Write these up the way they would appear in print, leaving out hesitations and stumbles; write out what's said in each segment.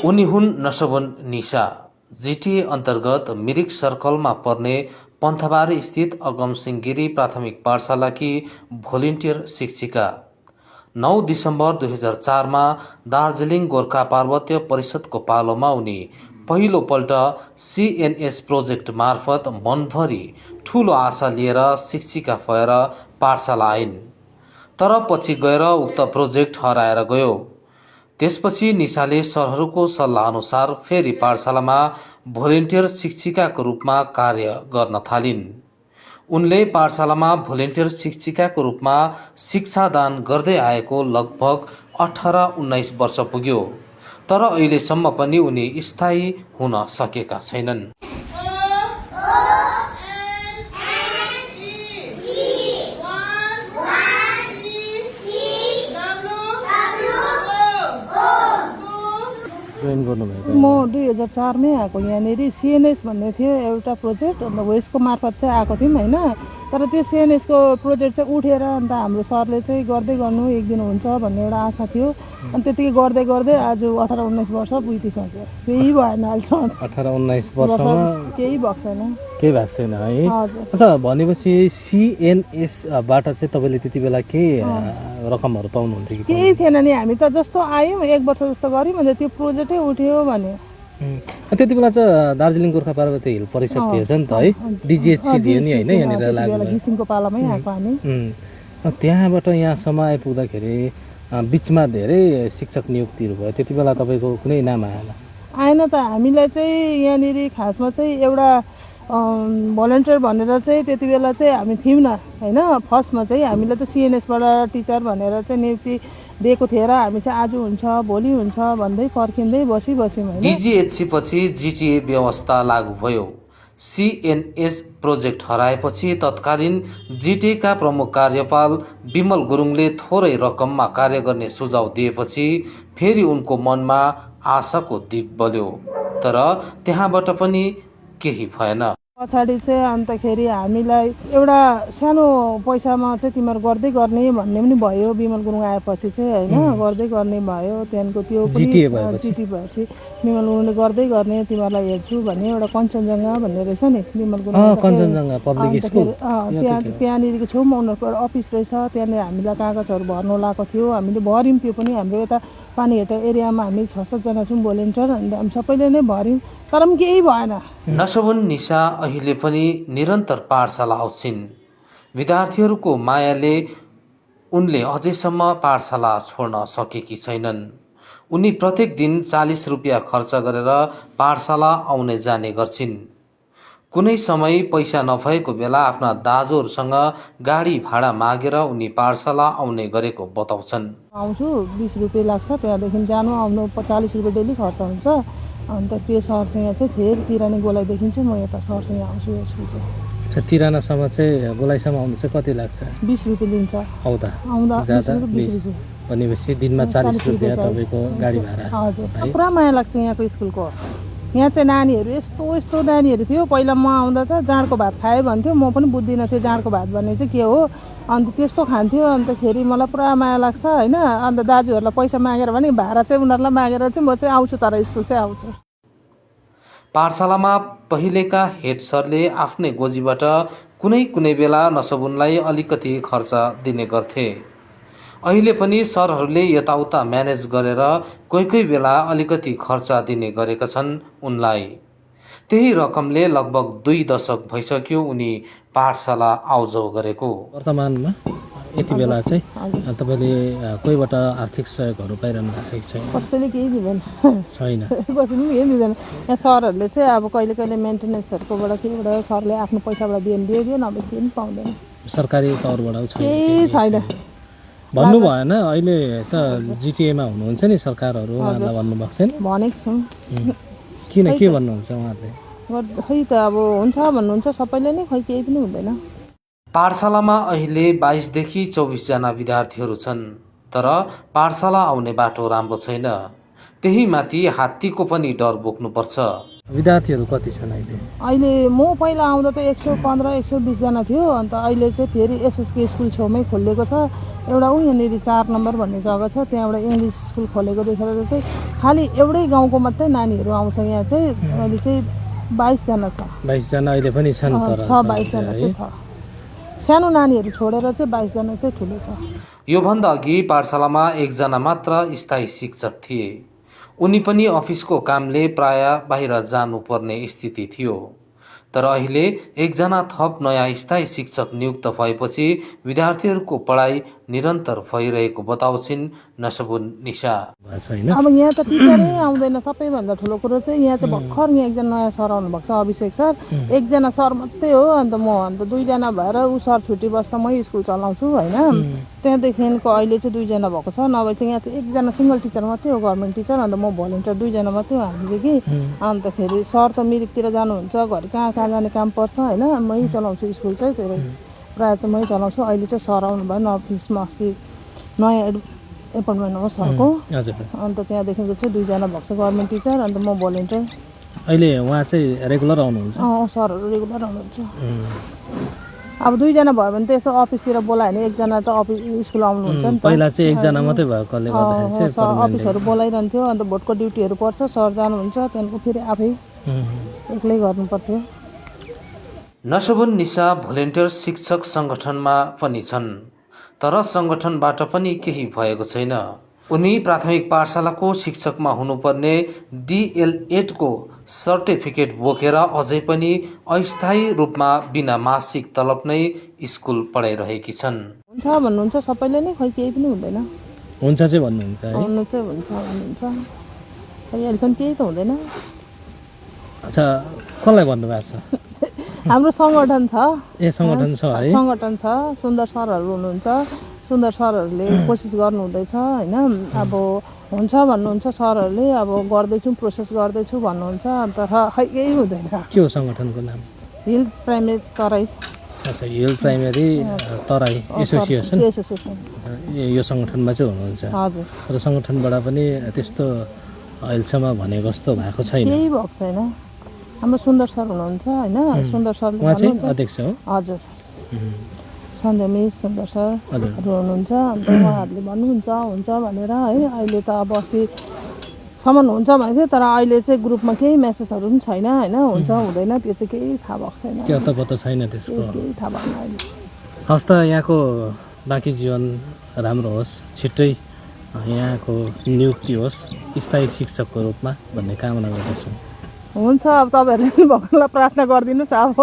उनी हुन् नशबन निशा। जिटिए अन्तर्गत मिरिक सर्कलमा पर्ने पन्थबारी स्थित अगमसिंह गिरी प्राथमिक पाठशालाकी भोलिन्टियर शिक्षिका। 9 दिसम्बर 2004मा दार्जिलिङ गोर्खा पार्वत्य परिषदको पालोमा उनी पहिलोपल्ट सिएनएस प्रोजेक्ट मार्फत मनभरि ठूलो आशा लिएर शिक्षिका भएर पाठशाला आइन्। तर पछि गएर उक्त प्रोजेक्ट हराएर गयो। त्यसपछि निशाले सरहरूको सल्लाह अनुसार फेरि पाठशालामा भोलिन्टियर शिक्षिकाको रूपमा कार्य गर्न थालिन्। उनले पाठशालामा भोलिन्टियर शिक्षिकाको रूपमा शिक्षादान गर्दै आएको लगभग 18-19 वर्ष पुग्यो। तर अहिलेसम्म पनि उनी स्थायी हुन सकेका छैनन्। म 2004मै आएको। यहाँनिर सिएनएस भन्ने थियो एउटा प्रोजेक्ट, अन्त वेस्टको मार्फत चाहिँ आएको थियौँ होइन। तर त्यो सिएनएसको प्रोजेक्ट चाहिँ उठेर अन्त हाम्रो सरले चाहिँ गर्दै गर्नु एक दिन हुन्छ भन्ने एउटा आशा थियो। अनि त्यतिकै गर्दै गर्दै आज 18-19 वर्ष बितिसक्यो, केही भएन अहिलेसम्म। 18-19 वर्षमा केही भएको छैन। केही भएको छैन है। हजुर। अच्छा, भनेपछि सिएनएसबाट चाहिँ तपाईँले त्यति बेला के रकमहरू पाउनुहुन्थ्यो कि? केही थिएन नि, हामी त जस्तो आयौँ 1 वर्ष जस्तो गऱ्यौँ, अन्त त्यो प्रोजेक्टै उठ्यो भन्यो। त्यति बेला चाहिँ दार्जिलिङ गोर्खा पार्वत्य हिल परिषद थिएछ नि त है, डिजिएचसी थियो नि होइन, यहाँनिर लाग्यो घिसिङको पालामै आएको हामी। त्यहाँबाट यहाँसम्म आइपुग्दाखेरि बिचमा धेरै शिक्षक नियुक्तिहरू भयो, त्यति बेला तपाईँको कुनै नाम आएन? आएन त। हामीलाई चाहिँ यहाँनिर खासमा चाहिँ एउटा भलन्टियर भनेर चाहिँ त्यति बेला चाहिँ हामी थियौँ न होइन। फर्स्टमा चाहिँ हामीलाई त सिएनएसबाट टिचर भनेर चाहिँ नियुक्ति दिएको थिएँ र हामी चाहिँ आज हुन्छ भोलि हुन्छ भन्दै पर्खिँदै बस्यौँ होइन। डिजिएचसी पछि जिटिए व्यवस्था लागू भयो। सिएनएस प्रोजेक्ट हराएपछि तत्कालीन जिटिएका प्रमुख कार्यपाल विमल गुरुङले थोरै रकममा कार्य गर्ने सुझाव दिएपछि फेरि उनको मनमा आशाको दीप बल्यो। तर त्यहाँबाट पनि केही भएन। पछाडि चाहिँ अन्तखेरि हामीलाई एउटा सानो पैसामा चाहिँ तिमीहरू गर्दै गर्ने भन्ने पनि भयो। विमल गुरुङ आएपछि चाहिँ होइन गर्दै गर्ने भयो। त्यहाँको त्यो जिटिए भएपछि विमल गुरुङले गर्दै गर्ने तिमीहरूलाई हेर्छु भन्ने एउटा कञ्चनजङ्घा भन्ने रहेछ नि विमल गुरुङ, कञ्चनजङ्घा पब्लिक स्कुल। त्यहाँनिरको छेउमा उनीहरूको एउटा अफिस रहेछ, त्यहाँनिर हामीलाई कागजहरू भर्नु लगाएको थियो। हामीले भऱ्यौँ, त्यो पनि हाम्रो यता पानीहेटा एरियामा हामी 6-7 जना छौँ भोलिन्टियर, अन्त हामी सबैले नै भऱ्यौँ, तर पनि केही भएन। नशबन निशा अहिले पनि निरन्तर पाठशाला आउँछिन्। विद्यार्थीहरूको मायाले उनले अझैसम्म पाठशाला छोड्न सकेकी छैनन्। उनी प्रत्येक दिन 40 रुपियाँ खर्च गरेर पाठशाला आउने जाने गर्छिन्। कुनै समय पैसा नभएको बेला आफ्ना दाजुहरूसँग गाडी भाडा मागेर उनी पाठशाला आउने गरेको बताउँछन्। आउँछु 20 रुपियाँ लाग्छ, त्यहाँदेखि जानु आउनु 40 रुपियाँ डेली खर्च हुन्छ। अन्त त्यो सरसँग चाहिँ फेरि तिरानी गोलाइदेखि चाहिँ म यता सरसँग आउँछु स्कुल चाहिँ। अच्छा, तिरानासम्म चाहिँ गोलाइसम्म आउनु चाहिँ कति लाग्छ? 20 रुपियाँ लिन्छ आउँदा 20 रुपियाँ। भनेपछि दिनमा 40 रुपियाँ तपाईँको गाडी भाडा। हजुर, पुरा माया लाग्छ यहाँको स्कुलको। यहाँ चाहिँ नानीहरू यस्तो नानीहरू थियो। पहिला म आउँदा त जाँडको भात खाएँ भन्थ्यो, म पनि बुझ्दिनँ थियो जाँडको भात भन्ने चाहिँ के हो। अन्त त्यस्तो खान्थ्यो। अन्तखेरि मलाई पुरा माया लाग्छ होइन। अन्त दाजुहरूलाई पैसा मागेर भने भाडा चाहिँ उनीहरूलाई मागेर चाहिँ म चाहिँ आउँछु, तर स्कुल चाहिँ आउँछु। पाठशालामा पहिलेका हेड सरले आफ्नै गोजीबाट कुनै बेला नशबनलाई अलिकति खर्च दिने गर्थे। अहिले पनि सरहरूले यताउता म्यानेज गरेर कोही बेला अलिकति खर्च दिने गरेका छन् उनलाई। त्यही रकमले लगभग 2 दशक भइसक्यो उनी पाठशाला आउजाउ गरेको। वर्तमानमा यति बेला चाहिँ तपाईँले कोहीबाट आर्थिक सहयोगहरू पाइरहनु भएको छैन? कसैले केही दिँदैन छैन, कसैले पनि केही दिँदैन। यहाँ सरहरूले चाहिँ अब कहिले मेन्टेनेन्सहरूकोबाट केहीबाट सरले आफ्नो पैसाबाट दियो, नभए केही पनि पाउँदैन। सरकारी तौरबाट केही छैन। भन्नु भएन, अहिले त जिटिएमा हुनुहुन्छ नि सरकारहरू, उहाँलाई भन्नुभएको छैन? भनेको छौँ। किन, के भन्नुहुन्छ उहाँहरूले? खै त अब हुन्छ भन्नुहुन्छ सबैले नै, खै केही पनि हुँदैन। पाठशालामा अहिले 22देखि 24 जना विद्यार्थीहरू छन्। तर पाठशाला आउने बाटो राम्रो छैन। त्यही माथि हात्तीको पनि डर बोक्नुपर्छ। विद्यार्थीहरू कति छन् अहिले? अहिले म पहिला आउँदा त 115-120 जना थियो। अन्त अहिले चाहिँ फेरि एसएसके स्कुल छेउमै खोलेको छ एउटा यहाँनिर 4 नम्बर भन्ने जग्गा छ, त्यहाँ एउटा इङ्ग्लिस स्कुल खोलेको देखेर चाहिँ खालि एउटै गाउँको मात्रै नानीहरू आउँछ। यहाँ चाहिँ अहिले चाहिँ 22 जना छ। 22 जना अहिले पनि छन् तर 22 जना चाहिँ छ। सानो नानीहरू छोडेर चाहिँ 22 जना चाहिँ ठुलो छ। योभन्दा अघि पाठशालामा एकजना मात्र स्थायी शिक्षक थिए। उनी पनि अफिसको कामले प्राय बाहिर जानुपर्ने स्थिति थियो। तर अहिले एकजना थप नयाँ स्थायी शिक्षक नियुक्त भएपछि विद्यार्थीहरूको पढाइ निरन्तर भइरहेको बताउँछिन् नसबुन निशा। अब यहाँ त टिचरै आउँदैन। सबैभन्दा ठुलो कुरो चाहिँ यहाँ त भर्खर यहाँ एकजना नयाँ सर आउनुभएको छ, अभिषेक सर। एकजना सर मात्रै हो। अन्त 2 जना भएर ऊ सर छुट्टी बस्दा मै स्कुल चलाउँछु होइन। त्यहाँदेखिको अहिले चाहिँ 2 जना भएको छ। नभए चाहिँ यहाँ त एकजना सिङ्गल टिचर मात्रै हो, गभर्मेन्ट टिचर। अन्त म भोलिन्टियर 2 जना मात्रै हो हामीले कि। अन्तखेरि सर त मिरिकतिर जानुहुन्छ, घरि कहाँ जाने काम पर्छ होइन। मै चलाउँछु स्कुल चाहिँ, त्यही प्रायः चाहिँ मै चलाउँछु। अहिले चाहिँ सर आउनु भयो अफिसमा, अस्ति नयाँ एपोइन्टमेन्ट हो सरको। अन्त त्यहाँदेखिको चाहिँ 2 जना भएको छ गभर्मेन्ट टिचर, अन्त म भोलिन्टियर। अहिले उहाँ चाहिँ रेगुलर आउनुहुन्छ? सरहरू रेगुलर आउनुहुन्छ। अब 2 जना भयो भने त यसो अफिसतिर बोलायो भने एकजना त अफिस स्कुल आउनुहुन्छ नि त। पहिला चाहिँ एकजना मात्रै भएकोले गर्दाखेरि चाहिँ अफिसहरू बोलाइरहन्थ्यो। अन्त भोटको ड्युटीहरू पर्छ, सर जानुहुन्छ, त्यहाँदेखि फेरि आफै एक्लै गर्नु पर्थ्यो। नसबुन निशा भोलिन्टियर शिक्षक सङ्गठनमा पनि छन्, तर सङ्गठनबाट पनि केही भएको छैन। उनी प्राथमिक पाठशालाको शिक्षकमा हुनुपर्ने DL8 को सर्टिफिकेट बोकेर अझै पनि अस्थायी रूपमा बिना मासिक तलब नै स्कुल पढाइरहेकी छन्। हुन्छ भन्नुहुन्छ सबैले नै, खै केही पनि हुँदैन। हुन्छ चाहिँ भन्नुहुन्छ है? हुनु चाहिँ भन्नुहुन्छ, खै अहिले पनि केही त हुँदैन। अच्छा, कसलाई भन्नुभएको छ? हाम्रो सङ्गठन छ। सङ्गठन छ है? सङ्गठन छ। सुन्दर सरहरू हुनुहुन्छ। सुन्दर सरहरूले कोसिस गर्नुहुँदैछ होइन। अब हुन्छ भन्नुहुन्छ सरहरूले, अब गर्दैछु, प्रोसेस गर्दैछु भन्नुहुन्छ। अन्त खै केही हुँदैन। के हो सङ्गठनको नाम? Hill primary Terai. अच्छा, हिल प्राइमेरी तराई एसोसिएसन। यो सङ्गठनमा चाहिँ हुनुहुन्छ? हजुर। र सङ्गठनबाट पनि त्यस्तो अहिलेसम्म भनेको जस्तो भएको छैन? केही भएको छैन। हाम्रो सुन्दर सर हुनुहुन्छ होइन। सुन्दर सरले उहाँ चाहिँ अध्यक्ष हो? हजुर। सन्ध्या मिस, सुन्दर सरहरू हुनुहुन्छ। अन्त उहाँहरूले भन्नुहुन्छ हुन्छ भनेर है। अहिले त अब अस्तिसम्म हुन्छ भनेको थियो, तर अहिले चाहिँ ग्रुपमा केही मेसेजहरू पनि छैन होइन। हुन्छ हुँदैन त्यो चाहिँ केही थाहा भएको छैन। के अत्ता छैन त्यसको? केही थाहा भएन अहिले। हवस् त, यहाँको बाँकी जीवन राम्रो होस्, छिट्टै यहाँको नियुक्ति होस् स्थायी शिक्षकको रूपमा भन्ने कामना गर्दछु। हुन्छ, अब तपाईँहरूले भगवान्लाई प्रार्थना गरिदिनुहोस्। अब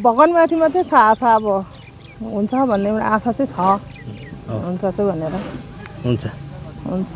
भगवान्माथि मात्रै छ आशा। अब हुन्छ भन्ने एउटा आशा चाहिँ छ। हुन्छ चाहिँ भनेर। हुन्छ। हुन्छ।